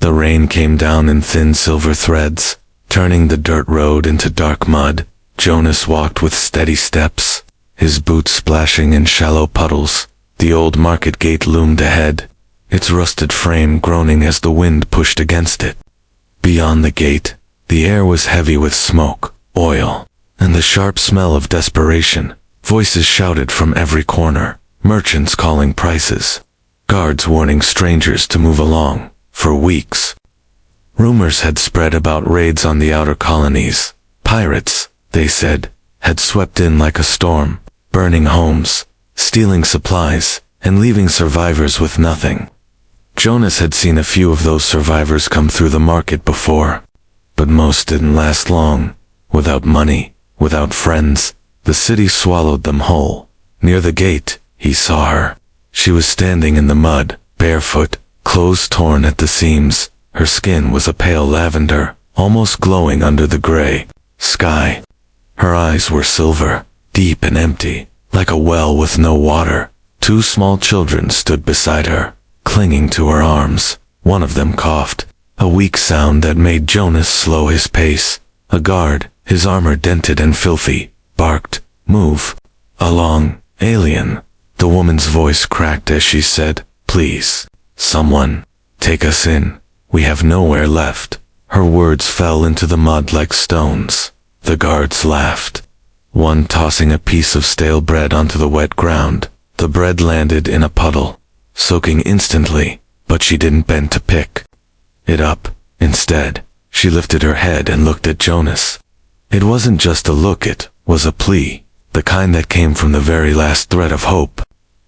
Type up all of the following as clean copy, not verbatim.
The rain came down in thin silver threads, turning the dirt road into dark mud. Jonas walked with steady steps, his boots splashing in shallow puddles. The old market gate loomed ahead, its rusted frame groaning as the wind pushed against it. Beyond the gate, the air was heavy with smoke, oil, and the sharp smell of desperation. Voices shouted from every corner, merchants calling prices, guards warning strangers to move along. For weeks, rumors had spread about raids on the outer colonies. Pirates, they said, had swept in like a storm, burning homes, stealing supplies, and leaving survivors with nothing. Jonas had seen a few of those survivors come through the market before, but most didn't last long. Without money, without friends, the city swallowed them whole. Near the gate, he saw her. She was standing in the mud, barefoot, clothes torn at the seams. Her skin was a pale lavender, almost glowing under the gray sky. Her eyes were silver, deep and empty, like a well with no water. Two small children stood beside her, clinging to her arms. One of them coughed, a weak sound that made Jonas slow his pace. A guard, his armor dented and filthy, barked, "Move along, alien." The woman's voice cracked as she said, "Please, someone, take us in. We have nowhere left." Her words fell into the mud like stones. The guards laughed, one tossing a piece of stale bread onto the wet ground. The bread landed in a puddle, soaking instantly, but she didn't bend to pick it up. Instead, she lifted her head and looked at Jonas. It wasn't just a look, it was a plea, the kind that came from the very last thread of hope.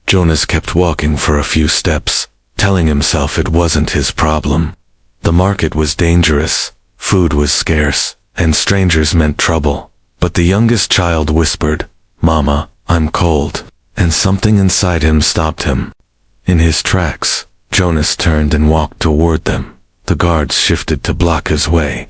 Jonas kept walking for a few steps, telling himself it wasn't his problem. The market was dangerous, food was scarce, and strangers meant trouble. But the youngest child whispered, "Mama, I'm cold," and something inside him stopped him. In his tracks, Jonas turned and walked toward them. The guards shifted to block his way.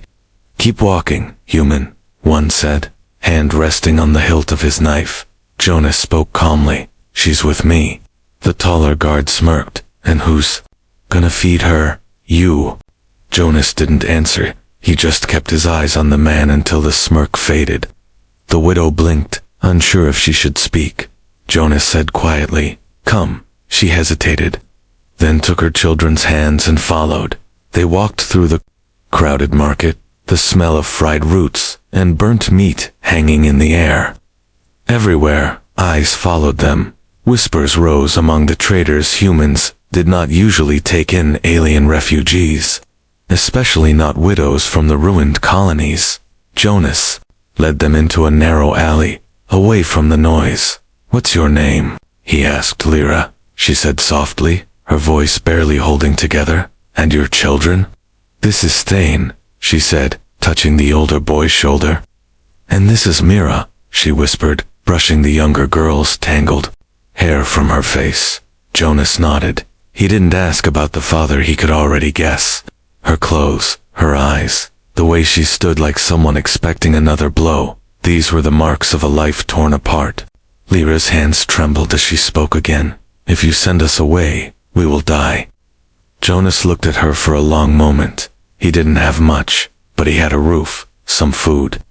"Keep walking, human," one said, hand resting on the hilt of his knife. Jonas spoke calmly, "She's with me." The taller guard smirked, "And who's gonna feed her?" "You." Jonas didn't answer, he just kept his eyes on the man until the smirk faded. The widow blinked, unsure if she should speak. Jonas said quietly, "Come." She hesitated, then took her children's hands and followed. They walked through the crowded market, the smell of fried roots and burnt meat hanging in the air. Everywhere, eyes followed them. Whispers rose among the traders. Humans did not usually take in alien refugees, especially not widows from the ruined colonies. Jonas led them into a narrow alley, away from the noise. "What's your name?" he asked Lyra. She said softly, her voice barely holding together. "And your children?" "This is Thane," she said, touching the older boy's shoulder. "And this is Mira," she whispered, brushing the younger girl's tangled hair from her face. Jonas nodded. He didn't ask about the father, he could already guess. Her clothes, her eyes, the way she stood like someone expecting another blow. These were the marks of a life torn apart. Lyra's hands trembled as she spoke again. "If you send us away, we will die." Jonas looked at her for a long moment. He didn't have much, but he had a roof, some food,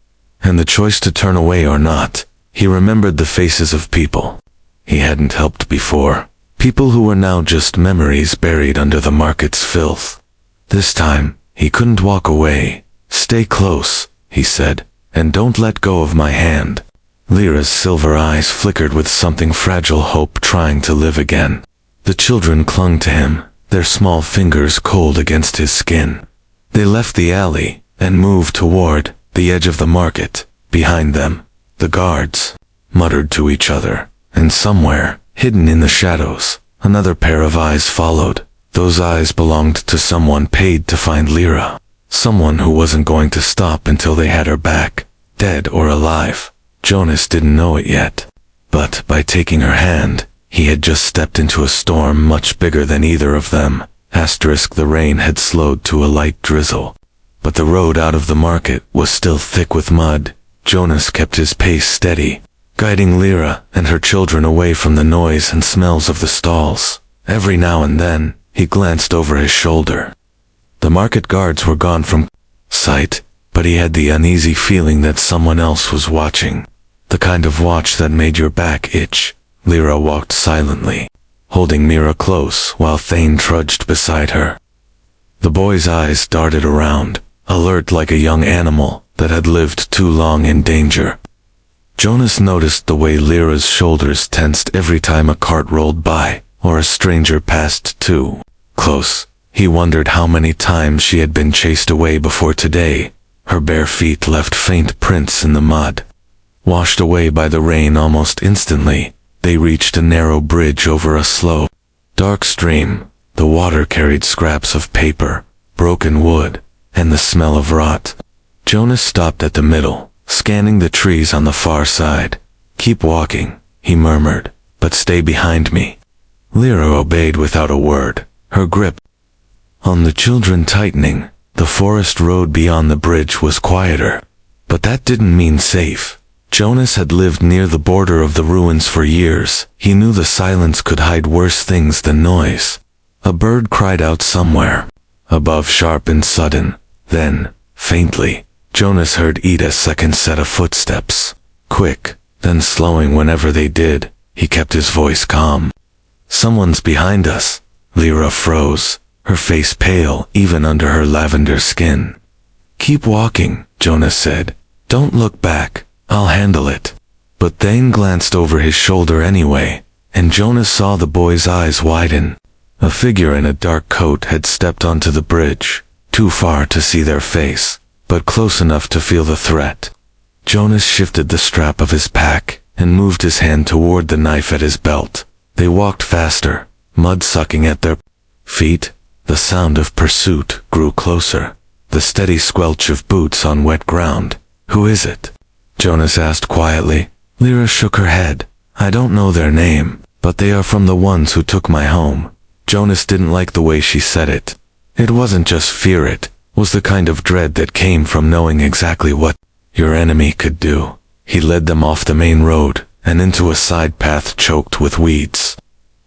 and the choice to turn away or not. He remembered the faces of people he hadn't helped before, people who were now just memories buried under the market's filth. This time, he couldn't walk away. "Stay close," he said, "and don't let go of my hand." Lyra's silver eyes flickered with something fragile, hope trying to live again. The children clung to him, their small fingers cold against his skin. They left the alley and moved toward the edge of the market. Behind them, the guards muttered to each other, and somewhere, hidden in the shadows, another pair of eyes followed. Those eyes belonged to someone paid to find Lyra, someone who wasn't going to stop until they had her back, dead or alive. Jonas didn't know it yet, but by taking her hand, he had just stepped into a storm much bigger than either of them. The rain had slowed to a light drizzle, but the road out of the market was still thick with mud. Jonas kept his pace steady, guiding Lyra and her children away from the noise and smells of the stalls. Every now and then, he glanced over his shoulder. The market guards were gone from sight, but he had the uneasy feeling that someone else was watching. The kind of watch that made your back itch. Lyra walked silently, holding Mira close while Thane trudged beside her. The boy's eyes darted around, alert like a young animal that had lived too long in danger. Jonas noticed the way Lyra's shoulders tensed every time a cart rolled by, or a stranger passed too close. He wondered how many times she had been chased away before today. Her bare feet left faint prints in the mud. Washed away by the rain almost instantly, they reached a narrow bridge over a slow, dark stream. The water carried scraps of paper, broken wood, and the smell of rot. Jonas stopped at the middle, scanning the trees on the far side. "Keep walking," he murmured, "but stay behind me." Lyra obeyed without a word, her grip on the children tightening. The forest road beyond the bridge was quieter, but that didn't mean safe. Jonas had lived near the border of the ruins for years. He knew the silence could hide worse things than noise. A bird cried out somewhere above, sharp and sudden. Then, faintly, Jonas heard Ida's second set of footsteps. Quick, then slowing whenever they did. He kept his voice calm. "Someone's behind us." Lyra froze, her face pale even under her lavender skin. "Keep walking," Jonas said. "Don't look back. I'll handle it." But Thane glanced over his shoulder anyway, and Jonas saw the boy's eyes widen. A figure in a dark coat had stepped onto the bridge, too far to see their face, but close enough to feel the threat. Jonas shifted the strap of his pack and moved his hand toward the knife at his belt. They walked faster, mud sucking at their feet. The sound of pursuit grew closer, the steady squelch of boots on wet ground. "Who is it?" Jonas asked quietly. Lyra shook her head. "I don't know their name, but they are from the ones who took my home." Jonas didn't like the way she said it. It wasn't just fear, it was the kind of dread that came from knowing exactly what your enemy could do. He led them off the main road and into a side path choked with weeds.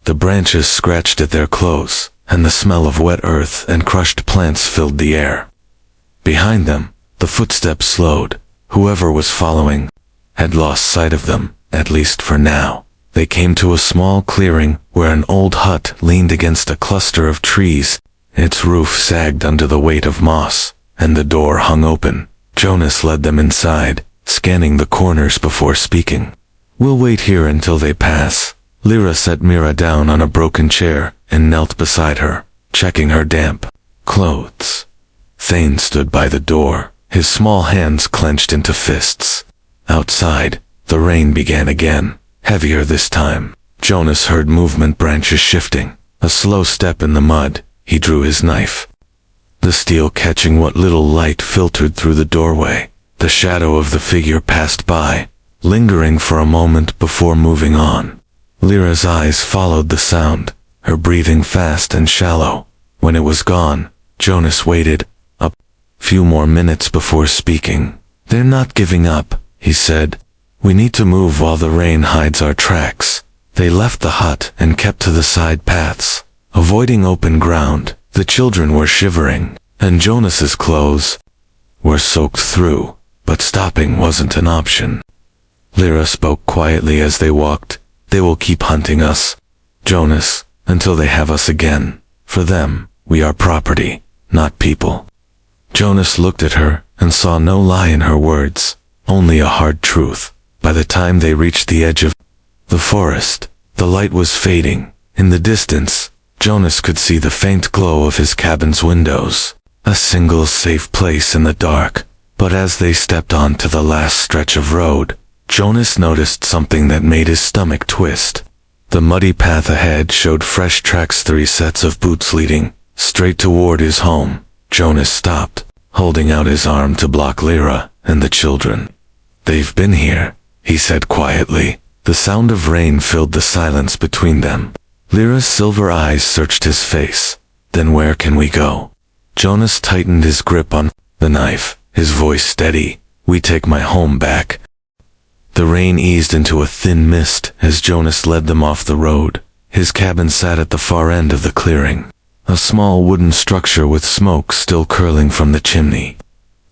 The branches scratched at their clothes, and the smell of wet earth and crushed plants filled the air. Behind them, the footsteps slowed. Whoever was following had lost sight of them, at least for now. They came to a small clearing where an old hut leaned against a cluster of trees. Its roof sagged under the weight of moss, and the door hung open. Jonas led them inside, scanning the corners before speaking. "We'll wait here until they pass." Lyra set Mira down on a broken chair and knelt beside her, checking her damp clothes. Thane stood by the door, his small hands clenched into fists. Outside, the rain began again, heavier this time. Jonas heard movement, branches shifting, a slow step in the mud. He drew his knife, the steel catching what little light filtered through the doorway. The shadow of the figure passed by, lingering for a moment before moving on. Lyra's eyes followed the sound, her breathing fast and shallow. When it was gone, Jonas waited a few more minutes before speaking. "They're not giving up," he said. "We need to move while the rain hides our tracks." They left the hut and kept to the side paths, avoiding open ground. The children were shivering, and Jonas's clothes were soaked through, but stopping wasn't an option. Lyra spoke quietly as they walked. "They will keep hunting us, Jonas, until they have us again. For them, we are property, not people." Jonas looked at her and saw no lie in her words, only a hard truth. By the time they reached the edge of the forest, the light was fading. In the distance, Jonas could see the faint glow of his cabin's windows, a single safe place in the dark. But as they stepped onto the last stretch of road, Jonas noticed something that made his stomach twist. The muddy path ahead showed fresh tracks, 3 sets of boots leading straight toward his home. Jonas stopped, holding out his arm to block Lyra and the children. "They've been here," he said quietly. The sound of rain filled the silence between them. Lyra's silver eyes searched his face. "Then where can we go?" Jonas tightened his grip on the knife, his voice steady. "We take my home back." The rain eased into a thin mist as Jonas led them off the road. His cabin sat at the far end of the clearing, a small wooden structure with smoke still curling from the chimney.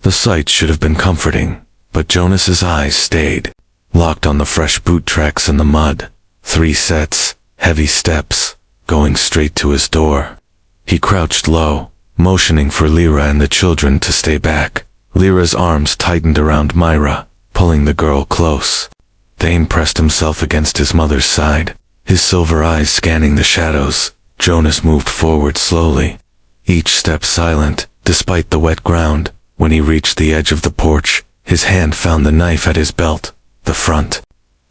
The sight should have been comforting, but Jonas's eyes stayed, locked on the fresh boot tracks in the mud. 3 sets, heavy steps, going straight to his door. He crouched low, motioning for Lyra and the children to stay back. Lyra's arms tightened around Myra, pulling the girl close. Thane pressed himself against his mother's side, his silver eyes scanning the shadows. Jonas moved forward slowly, each step silent, despite the wet ground. When he reached the edge of the porch, his hand found the knife at his belt. The front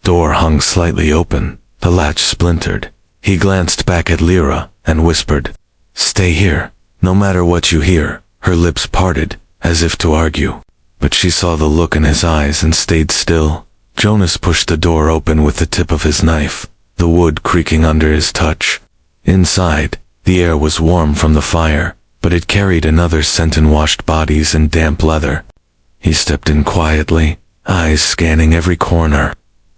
door hung slightly open, the latch splintered. He glanced back at Lyra and whispered, "Stay here, no matter what you hear." Her lips parted, as if to argue, but she saw the look in his eyes and stayed still. Jonas pushed the door open with the tip of his knife, the wood creaking under his touch. Inside, the air was warm from the fire, but it carried another scent in washed bodies and damp leather. He stepped in quietly, eyes scanning every corner.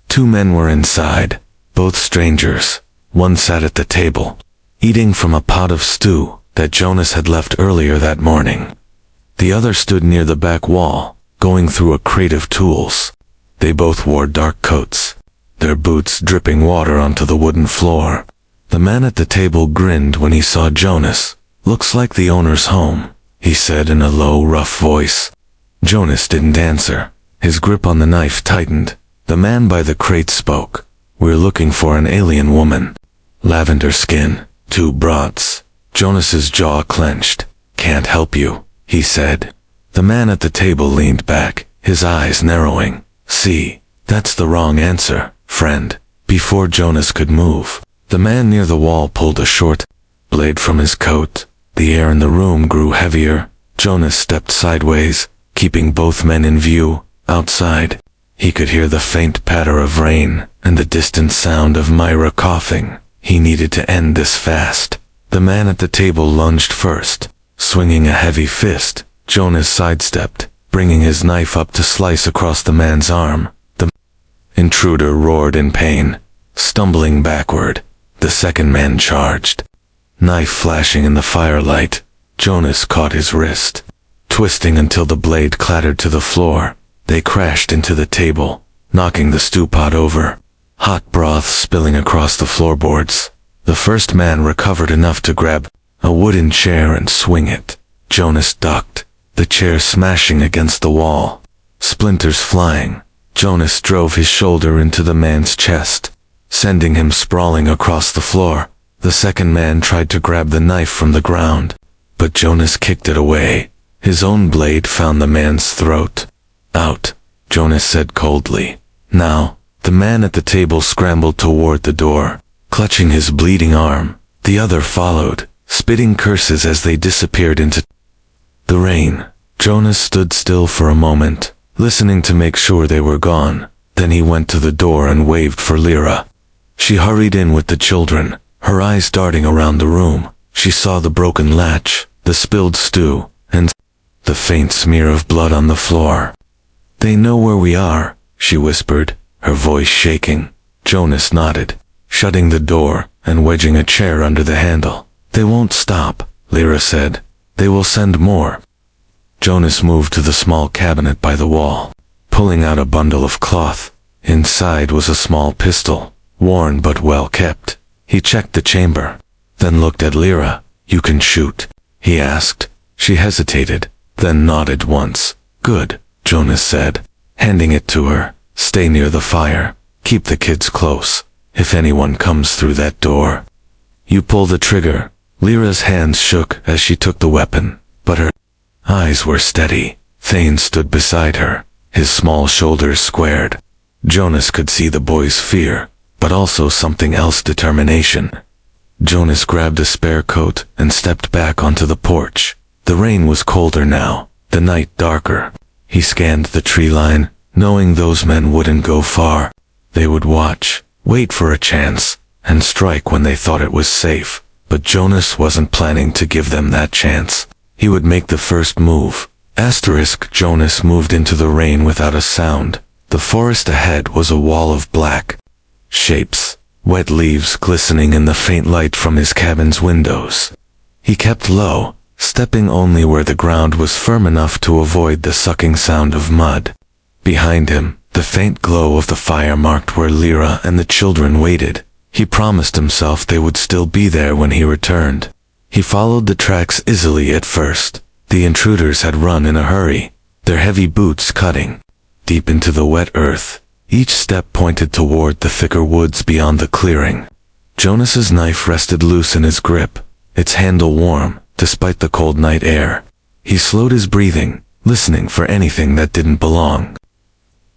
2 men were inside, both strangers. One sat at the table, eating from a pot of stew that Jonas had left earlier that morning. The other stood near the back wall, going through a crate of tools. They both wore dark coats, their boots dripping water onto the wooden floor. The man at the table grinned when he saw Jonas. "Looks like the owner's home," he said in a low, rough voice. Jonas didn't answer. His grip on the knife tightened. The man by the crate spoke. "We're looking for an alien woman. Lavender skin, 2 broads." Jonas's jaw clenched. "Can't help you," he said. The man at the table leaned back, his eyes narrowing. "See, that's the wrong answer, friend." Before Jonas could move, the man near the wall pulled a short blade from his coat. The air in the room grew heavier. Jonas stepped sideways, keeping both men in view. Outside, he could hear the faint patter of rain and the distant sound of Myra coughing. He needed to end this fast. The man at the table lunged first, swinging a heavy fist. Jonas sidestepped, bringing his knife up to slice across the man's arm. The intruder roared in pain, stumbling backward. The second man charged, knife flashing in the firelight. Jonas caught his wrist, twisting until the blade clattered to the floor. They crashed into the table, knocking the stew pot over, hot broth spilling across the floorboards. The first man recovered enough to grab a wooden chair and swing it. Jonas ducked, the chair smashing against the wall, splinters flying. Jonas drove his shoulder into the man's chest, sending him sprawling across the floor. The second man tried to grab the knife from the ground, but Jonas kicked it away. His own blade found the man's throat. "Out," Jonas said coldly. Now, the man at the table scrambled toward the door, clutching his bleeding arm. The other followed, spitting curses as they disappeared into the rain. Jonas stood still for a moment, listening to make sure they were gone. Then he went to the door and waved for Lyra. She hurried in with the children, her eyes darting around the room. She saw the broken latch, the spilled stew, and the faint smear of blood on the floor. "They know where we are," she whispered, her voice shaking. Jonas nodded, shutting the door and wedging a chair under the handle. "They won't stop," Lyra said. "They will send more." Jonas moved to the small cabinet by the wall, pulling out a bundle of cloth. Inside was a small pistol, worn but well kept. He checked the chamber, then looked at Lyra. "You can shoot?" he asked. She hesitated, then nodded once. "Good," Jonas said, handing it to her. "Stay near the fire. Keep the kids close. If anyone comes through that door, you pull the trigger." Lyra's hands shook as she took the weapon, but her eyes were steady. Thane stood beside her, his small shoulders squared. Jonas could see the boy's fear, but also something else, determination. Jonas grabbed a spare coat and stepped back onto the porch. The rain was colder now, the night darker. He scanned the tree line, knowing those men wouldn't go far. They would watch, wait for a chance, and strike when they thought it was safe. But Jonas wasn't planning to give them that chance. He would make the first move. Jonas moved into the rain without a sound. The forest ahead was a wall of black shapes, wet leaves glistening in the faint light from his cabin's windows. He kept low, stepping only where the ground was firm enough to avoid the sucking sound of mud. Behind him, the faint glow of the fire marked where Lyra and the children waited. He promised himself they would still be there when he returned. He followed the tracks easily at first. The intruders had run in a hurry, their heavy boots cutting deep into the wet earth. Each step pointed toward the thicker woods beyond the clearing. Jonas's knife rested loose in his grip, its handle warm, despite the cold night air. He slowed his breathing, listening for anything that didn't belong.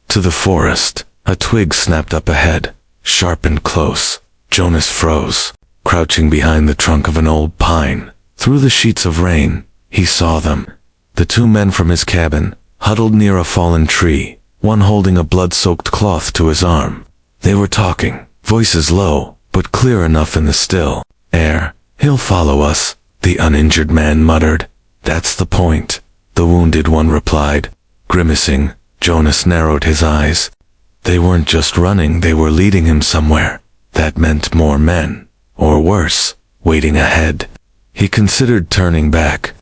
To the forest, a twig snapped up ahead, sharp and close. Jonas froze, crouching behind the trunk of an old pine. Through the sheets of rain, he saw them. The two men from his cabin, huddled near a fallen tree, one holding a blood-soaked cloth to his arm. They were talking, voices low, but clear enough in the still air. "He'll follow us," the uninjured man muttered. "That's the point," the wounded one replied. Grimacing, Jonas narrowed his eyes. They weren't just running, they were leading him somewhere. That meant more men, or worse, waiting ahead. He considered turning back,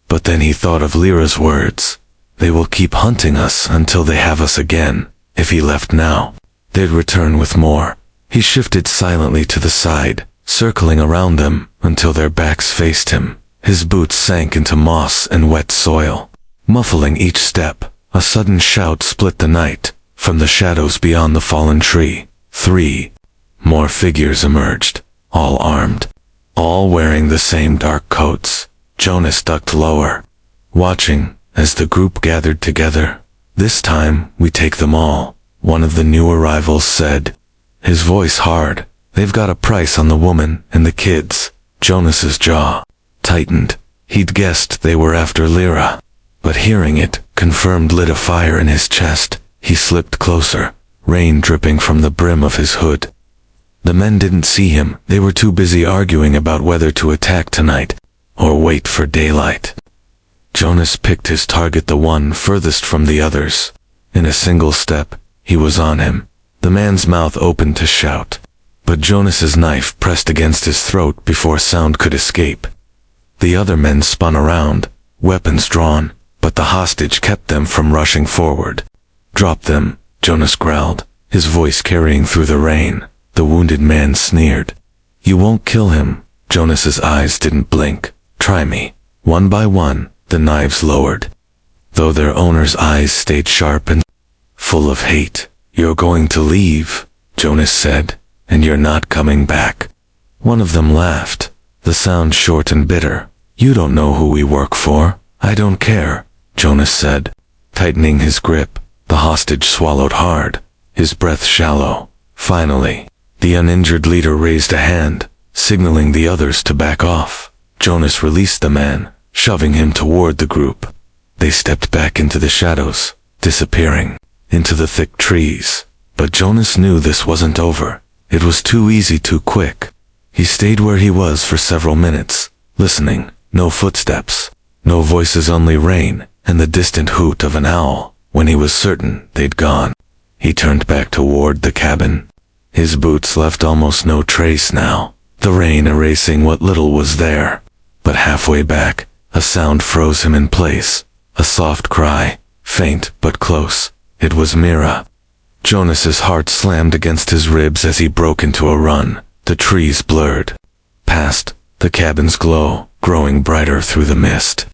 but then he thought of Lyra's words. They will keep hunting us until they have us again. If he left now, they'd return with more. He shifted silently to the side, circling around them until their backs faced him. His boots sank into moss and wet soil, muffling each step. A sudden shout split the night. From the shadows beyond the fallen tree, 3 more figures emerged, all armed, all wearing the same dark coats. Jonas ducked lower, watching as the group gathered together. "This time, we take them all," one of the new arrivals said, his voice hard. "They've got a price on the woman and the kids." Jonas's jaw tightened. He'd guessed they were after Lyra, but hearing it confirmed lit a fire in his chest. He slipped closer, rain dripping from the brim of his hood. The men didn't see him. They were too busy arguing about whether to attack tonight or wait for daylight. Jonas picked his target, the one furthest from the others. In a single step, he was on him. The man's mouth opened to shout, but Jonas's knife pressed against his throat before sound could escape. The other men spun around, weapons drawn, but the hostage kept them from rushing forward. "Drop them," Jonas growled, his voice carrying through the rain. The wounded man sneered. "You won't kill him." Jonas's eyes didn't blink. "Try me." One by one, the knives lowered, though their owner's eyes stayed sharp and full of hate. "You're going to leave," Jonas said, "and you're not coming back." One of them laughed, the sound short and bitter. "You don't know who we work for." "I don't care," Jonas said, tightening his grip. The hostage swallowed hard, his breath shallow. Finally, the uninjured leader raised a hand, signaling the others to back off. Jonas released the man, shoving him toward the group. They stepped back into the shadows, disappearing into the thick trees. But Jonas knew this wasn't over. It was too easy, too quick. He stayed where he was for several minutes, listening. No footsteps, no voices, only rain and the distant hoot of an owl. When he was certain they'd gone, he turned back toward the cabin. His boots left almost no trace now, the rain erasing what little was there. But halfway back, a sound froze him in place. A soft cry, faint but close. It was Mira. Jonas's heart slammed against his ribs as he broke into a run. The trees blurred past, the cabin's glow growing brighter through the mist.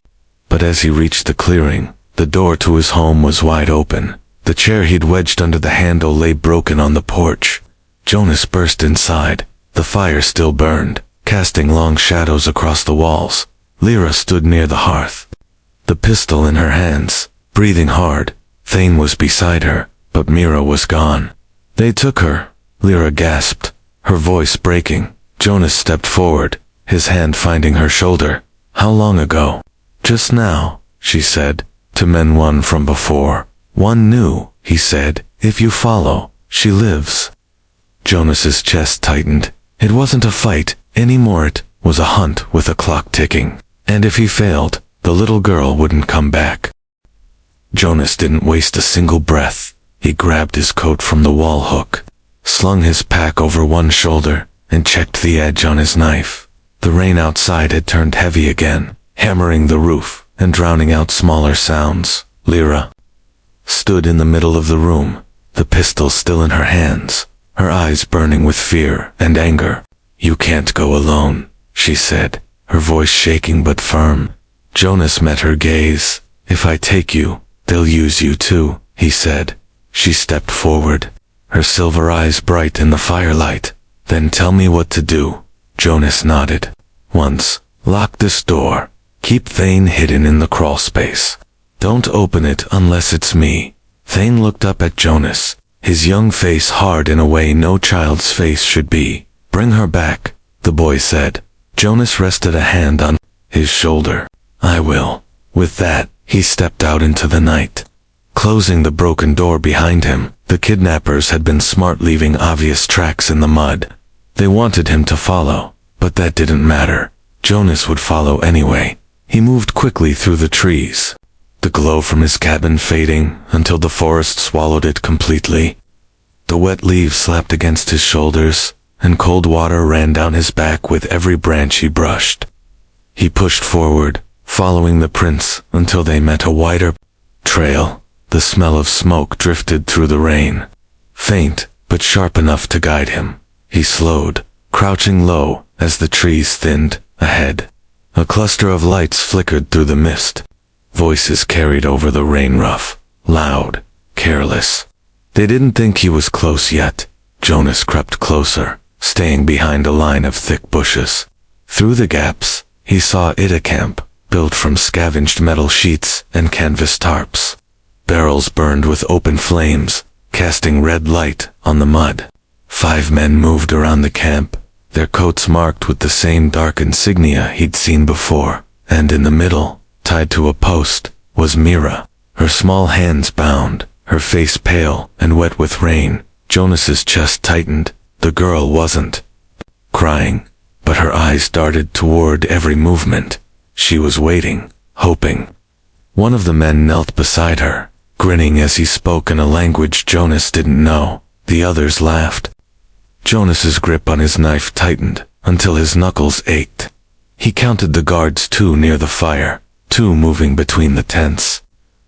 But as he reached the clearing, the door to his home was wide open. The chair he'd wedged under the handle lay broken on the porch. Jonas burst inside. The fire still burned, casting long shadows across the walls. Lyra stood near the hearth, the pistol in her hands, breathing hard. Thane was beside her, but Mira was gone. "They took her," Lyra gasped, her voice breaking. Jonas stepped forward, his hand finding her shoulder. "How long ago?" "Just now," she said. "To men one from before. One new," he said. "If you follow, she lives." Jonas's chest tightened. It wasn't a fight anymore, it was a hunt with a clock ticking. And if he failed, the little girl wouldn't come back. Jonas didn't waste a single breath. He grabbed his coat from the wall hook, slung his pack over one shoulder, and checked the edge on his knife. The rain outside had turned heavy again, hammering the roof and drowning out smaller sounds. Lyra stood in the middle of the room, the pistol still in her hands, her eyes burning with fear and anger. "You can't go alone," she said, her voice shaking but firm. Jonas met her gaze. "If I take you, they'll use you too," he said. She stepped forward, her silver eyes bright in the firelight. "Then tell me what to do." Jonas nodded. "Once, lock this door. Keep Thane hidden in the crawl space. Don't open it unless it's me." Thane looked up at Jonas, his young face hard in a way no child's face should be. "Bring her back," the boy said. Jonas rested a hand on his shoulder. "I will." With that, he stepped out into the night. Closing the broken door behind him, the kidnappers had been smart, leaving obvious tracks in the mud. They wanted him to follow, but that didn't matter. Jonas would follow anyway. He moved quickly through the trees, the glow from his cabin fading until the forest swallowed it completely. The wet leaves slapped against his shoulders, and cold water ran down his back with every branch he brushed. He pushed forward, following the prints until they met a wider trail. The smell of smoke drifted through the rain, faint but sharp enough to guide him. He slowed, crouching low as the trees thinned ahead. A cluster of lights flickered through the mist. Voices carried over the rain, rough, loud, careless. They didn't think he was close yet. Jonas crept closer, staying behind a line of thick bushes. Through the gaps, he saw a camp, built from scavenged metal sheets and canvas tarps. Barrels burned with open flames, casting red light on the mud. 5 men moved around the camp, their coats marked with the same dark insignia he'd seen before, and in the middle, tied to a post, was Mira, her small hands bound, her face pale and wet with rain. Jonas's chest tightened. The girl wasn't crying, but her eyes darted toward every movement. She was waiting, hoping. One of the men knelt beside her, grinning as he spoke in a language Jonas didn't know. The others laughed. Jonas's grip on his knife tightened until his knuckles ached. He counted the guards, 2 near the fire, 2 moving between the tents,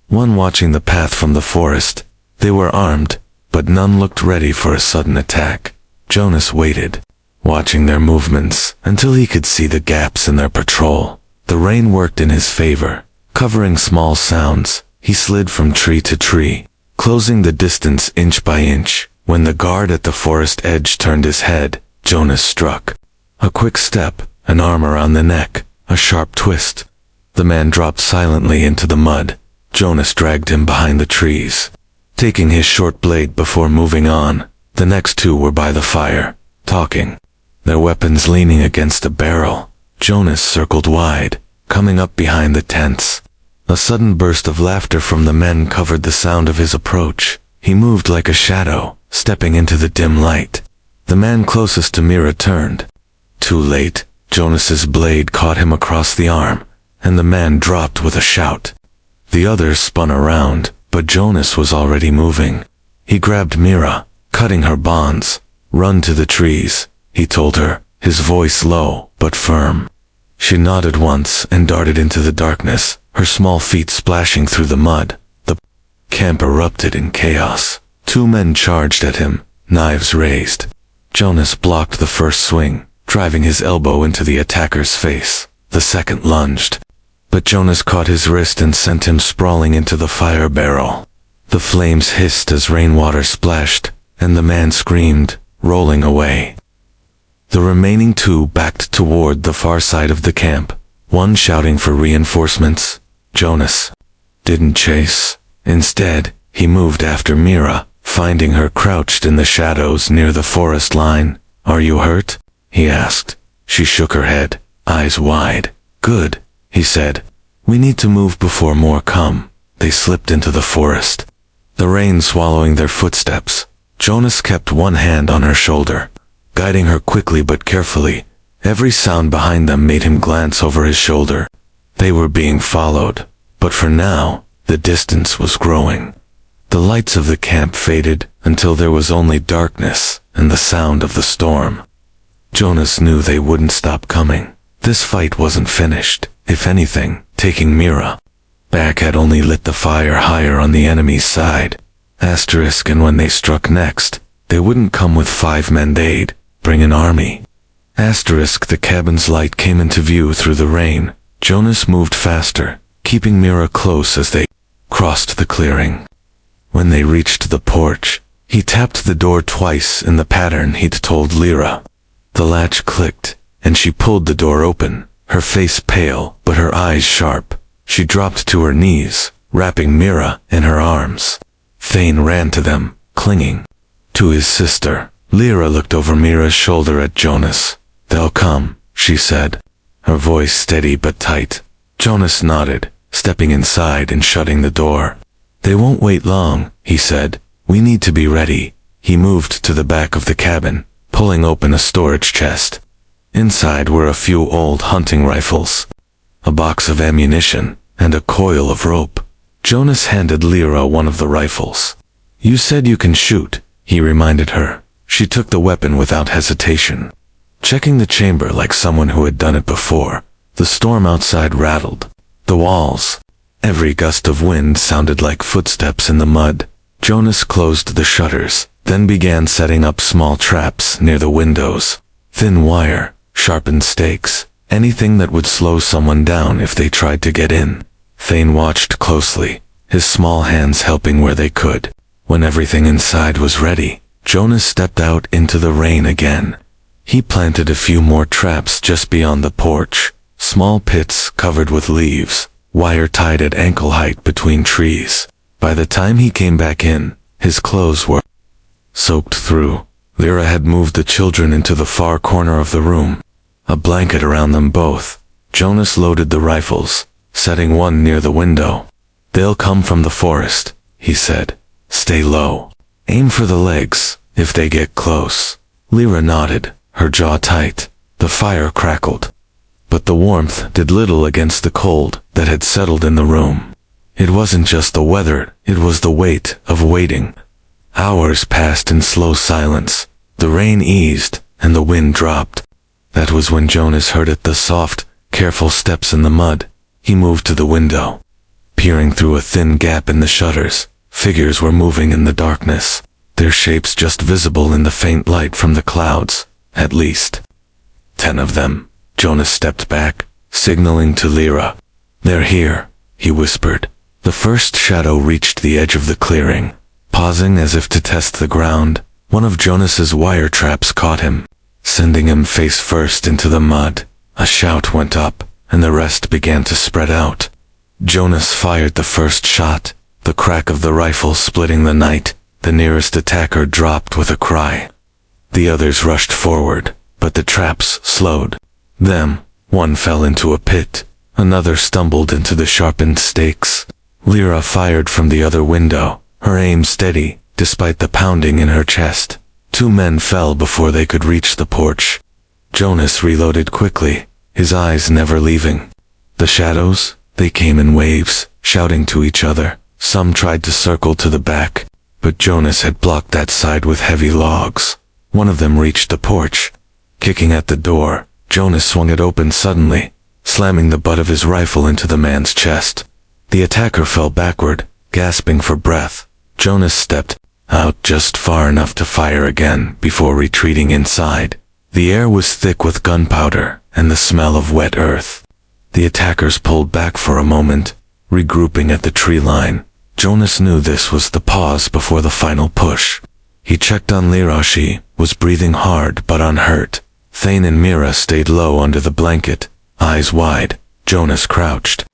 1 watching the path from the forest. They were armed, but none looked ready for a sudden attack. Jonas waited, watching their movements until he could see the gaps in their patrol. The rain worked in his favor, covering small sounds. He slid from tree to tree, closing the distance inch by inch. When the guard at the forest edge turned his head, Jonas struck. A quick step, an arm around the neck, a sharp twist. The man dropped silently into the mud. Jonas dragged him behind the trees, taking his short blade before moving on. The next 2 were by the fire, talking, their weapons leaning against a barrel. Jonas circled wide, coming up behind the tents. A sudden burst of laughter from the men covered the sound of his approach. He moved like a shadow, stepping into the dim light. The man closest to Mira turned. Too late, Jonas's blade caught him across the arm, and the man dropped with a shout. The others spun around, but Jonas was already moving. He grabbed Mira, cutting her bonds. "Run to the trees," he told her, his voice low but firm. She nodded once and darted into the darkness, her small feet splashing through the mud. The camp erupted in chaos. 2 men charged at him, knives raised. Jonas blocked the first swing, driving his elbow into the attacker's face. The second lunged, but Jonas caught his wrist and sent him sprawling into the fire barrel. The flames hissed as rainwater splashed, and the man screamed, rolling away. The remaining 2 backed toward the far side of the camp, one shouting for reinforcements. Jonas didn't chase. Instead, he moved after Mira, finding her crouched in the shadows near the forest line. "Are you hurt?" he asked. She shook her head, eyes wide. "Good," he said. "We need to move before more come." They slipped into the forest, the rain swallowing their footsteps. Jonas kept one hand on her shoulder, guiding her quickly but carefully. Every sound behind them made him glance over his shoulder. They were being followed, but for now, the distance was growing. The lights of the camp faded until there was only darkness and the sound of the storm. Jonas knew they wouldn't stop coming. This fight wasn't finished. If anything, taking Mira back had only lit the fire higher on the enemy's side. Asterisk, and when they struck next, they wouldn't come with 5 men, they'd bring an army. Asterisk, the cabin's light came into view through the rain. Jonas moved faster, keeping Mira close as they crossed the clearing. When they reached the porch, he tapped the door twice in the pattern he'd told Lyra. The latch clicked, and she pulled the door open, her face pale but her eyes sharp. She dropped to her knees, wrapping Mira in her arms. Thane ran to them, clinging to his sister. Lyra looked over Mira's shoulder at Jonas. "They'll come," she said, her voice steady but tight. Jonas nodded, stepping inside and shutting the door. "They won't wait long," he said. "We need to be ready." He moved to the back of the cabin, pulling open a storage chest. Inside were a few old hunting rifles, a box of ammunition, and a coil of rope. Jonas handed Lyra one of the rifles. "You said you can shoot," he reminded her. She took the weapon without hesitation, checking the chamber like someone who had done it before. The storm outside rattled the walls. Every gust of wind sounded like footsteps in the mud. Jonas closed the shutters, then began setting up small traps near the windows. Thin wire, sharpened stakes, anything that would slow someone down if they tried to get in. Thane watched closely, his small hands helping where they could. When everything inside was ready, Jonas stepped out into the rain again. He planted a few more traps just beyond the porch, small pits covered with leaves, wire tied at ankle height between trees. By the time he came back in, his clothes were soaked through. Lyra had moved the children into the far corner of the room, a blanket around them both. Jonas loaded the rifles, setting one near the window. "They'll come from the forest," he said. "Stay low. Aim for the legs if they get close." Lyra nodded, her jaw tight. The fire crackled, but the warmth did little against the cold that had settled in the room. It wasn't just the weather, it was the weight of waiting. Hours passed in slow silence. The rain eased, and the wind dropped. That was when Jonas heard it, the soft, careful steps in the mud. He moved to the window, peering through a thin gap in the shutters. Figures were moving in the darkness, their shapes just visible in the faint light from the clouds. At least 10 of them. Jonas stepped back, signaling to Lyra. "They're here," he whispered. The first shadow reached the edge of the clearing. Pausing as if to test the ground, one of Jonas's wire traps caught him, sending him face first into the mud. A shout went up, and the rest began to spread out. Jonas fired the first shot, the crack of the rifle splitting the night. The nearest attacker dropped with a cry. The others rushed forward, but the traps slowed them. One fell into a pit, another stumbled into the sharpened stakes. Lyra fired from the other window, her aim steady, despite the pounding in her chest. 2 men fell before they could reach the porch. Jonas reloaded quickly, his eyes never leaving the shadows. They came in waves, shouting to each other. Some tried to circle to the back, but Jonas had blocked that side with heavy logs. One of them reached the porch. Kicking at the door, Jonas swung it open suddenly, slamming the butt of his rifle into the man's chest. The attacker fell backward, gasping for breath. Jonas stepped out just far enough to fire again before retreating inside. The air was thick with gunpowder and the smell of wet earth. The attackers pulled back for a moment, regrouping at the tree line. Jonas knew this was the pause before the final push. He checked on Lyra. She was breathing hard but unhurt. Thane and Mira stayed low under the blanket, eyes wide. Jonas crouched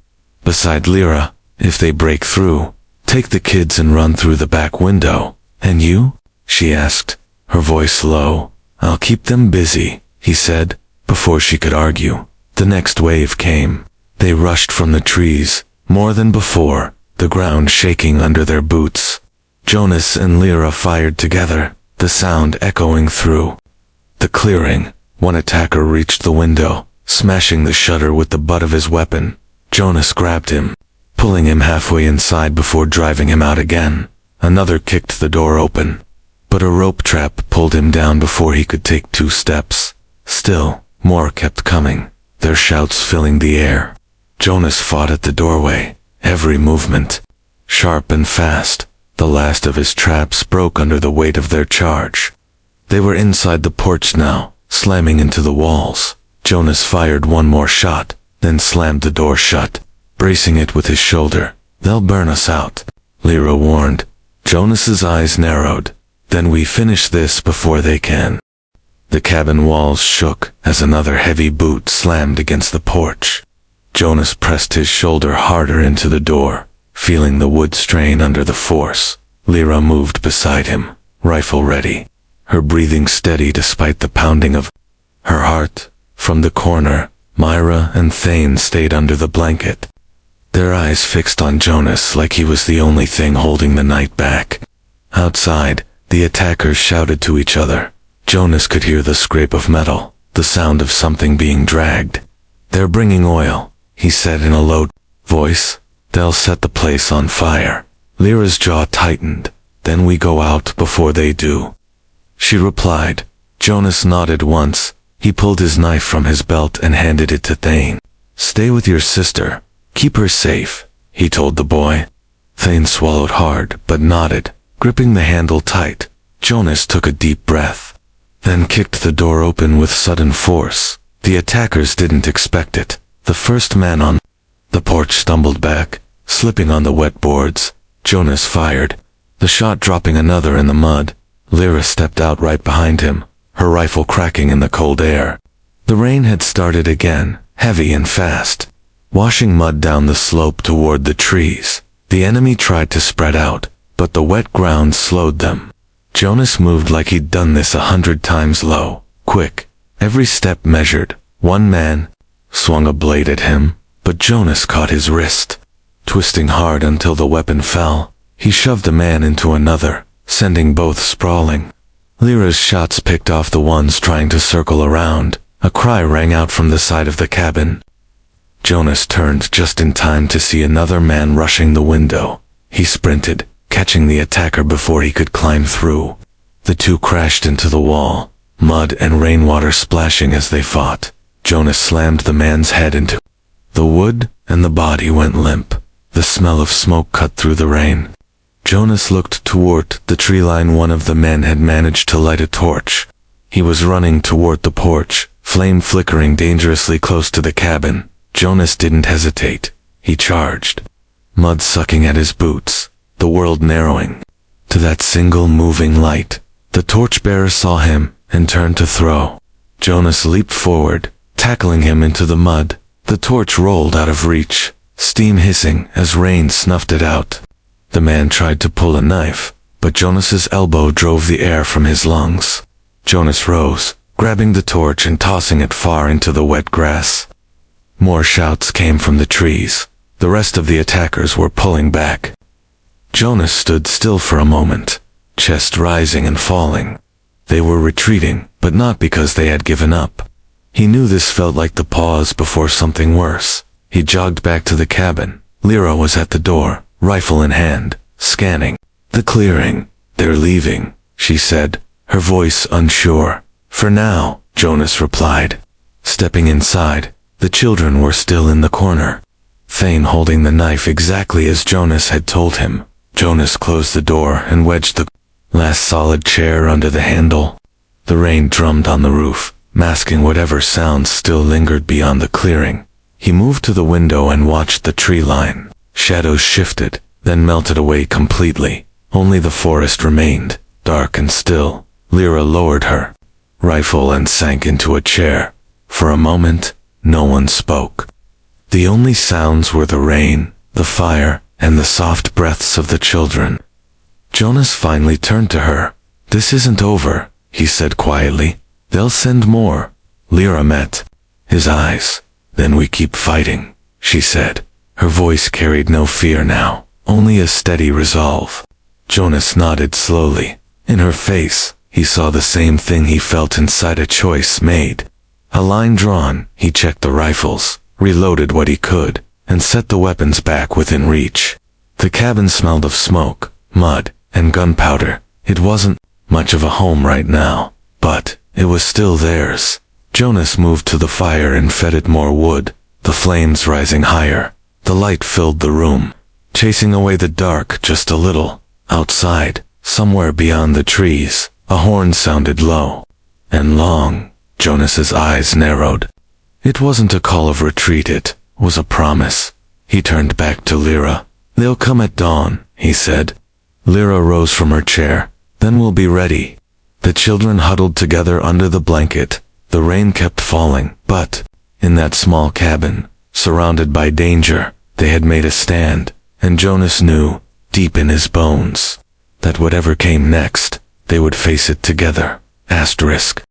beside Lyra. "If they break through, take the kids and run through the back window." "And you?" she asked, her voice low. "I'll keep them busy," he said, before she could argue. The next wave came. They rushed from the trees, more than before, the ground shaking under their boots. Jonas and Lyra fired together, the sound echoing through the clearing. One attacker reached the window, smashing the shutter with the butt of his weapon. Jonas grabbed him, pulling him halfway inside before driving him out again. Another kicked the door open, but a rope trap pulled him down before he could take 2 steps. Still, more kept coming. their shouts filling the air. Jonas fought at the doorway, every movement sharp and fast. The last of his traps broke under the weight of their charge. They were inside the porch now, slamming into the walls. Jonas fired one more shot, then slammed the door shut, bracing it with his shoulder. "They'll burn us out," Lyra warned. Jonas's eyes narrowed. "Then we finish this before they can." The cabin walls shook as another heavy boot slammed against the porch. Jonas pressed his shoulder harder into the door, feeling the wood strain under the force. Lyra moved beside him, rifle ready, her breathing steady despite the pounding of her heart. From the corner, Myra and Thane stayed under the blanket, their eyes fixed on Jonas like he was the only thing holding the night back. Outside, the attackers shouted to each other. Jonas could hear the scrape of metal, the sound of something being dragged. "They're bringing oil," he said in a low voice. "They'll set the place on fire." Lyra's jaw tightened. "Then we go out before they do," she replied. Jonas nodded once. He pulled his knife from his belt and handed it to Thane. "Stay with your sister. Keep her safe," he told the boy. Thane swallowed hard, but nodded, gripping the handle tight. Jonas took a deep breath, then kicked the door open with sudden force. The attackers didn't expect it. The first man on the porch stumbled back, slipping on the wet boards. Jonas fired, the shot dropping another in the mud. Lyra stepped out right behind him, her rifle cracking in the cold air. The rain had started again, heavy and fast, washing mud down the slope toward the trees. The enemy tried to spread out, but the wet ground slowed them. Jonas moved like he'd done this 100 times low, quick, every step measured. One man swung a blade at him, but Jonas caught his wrist. Twisting hard until the weapon fell, he shoved the man into another, sending both sprawling. Lyra's shots picked off the ones trying to circle around. A cry rang out from the side of the cabin. Jonas turned just in time to see another man rushing the window. He sprinted, catching the attacker before he could climb through. The two crashed into the wall, mud and rainwater splashing as they fought. Jonas slammed the man's head into the wood, and the body went limp. The smell of smoke cut through the rain. Jonas looked toward the tree line. One of the men had managed to light a torch. He was running toward the porch, flame flickering dangerously close to the cabin. Jonas didn't hesitate. He charged, mud sucking at his boots, the world narrowing to that single moving light. The torchbearer saw him and turned to throw. Jonas leaped forward, tackling him into the mud. The torch rolled out of reach, steam hissing as rain snuffed it out. The man tried to pull a knife, but Jonas's elbow drove the air from his lungs. Jonas rose, grabbing the torch and tossing it far into the wet grass. More shouts came from the trees. The rest of the attackers were pulling back. Jonas stood still for a moment, chest rising and falling. They were retreating, but not because they had given up. He knew this felt like the pause before something worse. He jogged back to the cabin. Lyra was at the door, rifle in hand, scanning the clearing. "They're leaving," she said, her voice unsure. "For now," Jonas replied. Stepping inside, the children were still in the corner, Thane holding the knife exactly as Jonas had told him. Jonas closed the door and wedged the last solid chair under the handle. The rain drummed on the roof, masking whatever sounds still lingered beyond the clearing. He moved to the window and watched the tree line. Shadows shifted, then melted away completely. Only the forest remained, dark and still. Lyra lowered her rifle and sank into a chair. For a moment, no one spoke. The only sounds were the rain, the fire, and the soft breaths of the children. Jonas finally turned to her. "This isn't over," he said quietly. "They'll send more." Lyra met his eyes. "Then we keep fighting," she said. Her voice carried no fear now, only a steady resolve. Jonas nodded slowly. In her face, he saw the same thing he felt inside. A choice made. A line drawn. He checked the rifles, reloaded what he could, and set the weapons back within reach. The cabin smelled of smoke, mud, and gunpowder. It wasn't much of a home right now, but it was still theirs. Jonas moved to the fire and fed it more wood, the flames rising higher. The light filled the room, chasing away the dark just a little. Outside, somewhere beyond the trees, a horn sounded low and long. Jonas's eyes narrowed. It wasn't a call of retreat, it was a promise. He turned back to Lyra. "They'll come at dawn," he said. Lyra rose from her chair. "Then we'll be ready." The children huddled together under the blanket. The rain kept falling, but in that small cabin, surrounded by danger, they had made a stand, and Jonas knew, deep in his bones, that whatever came next, they would face it together. Asterisk.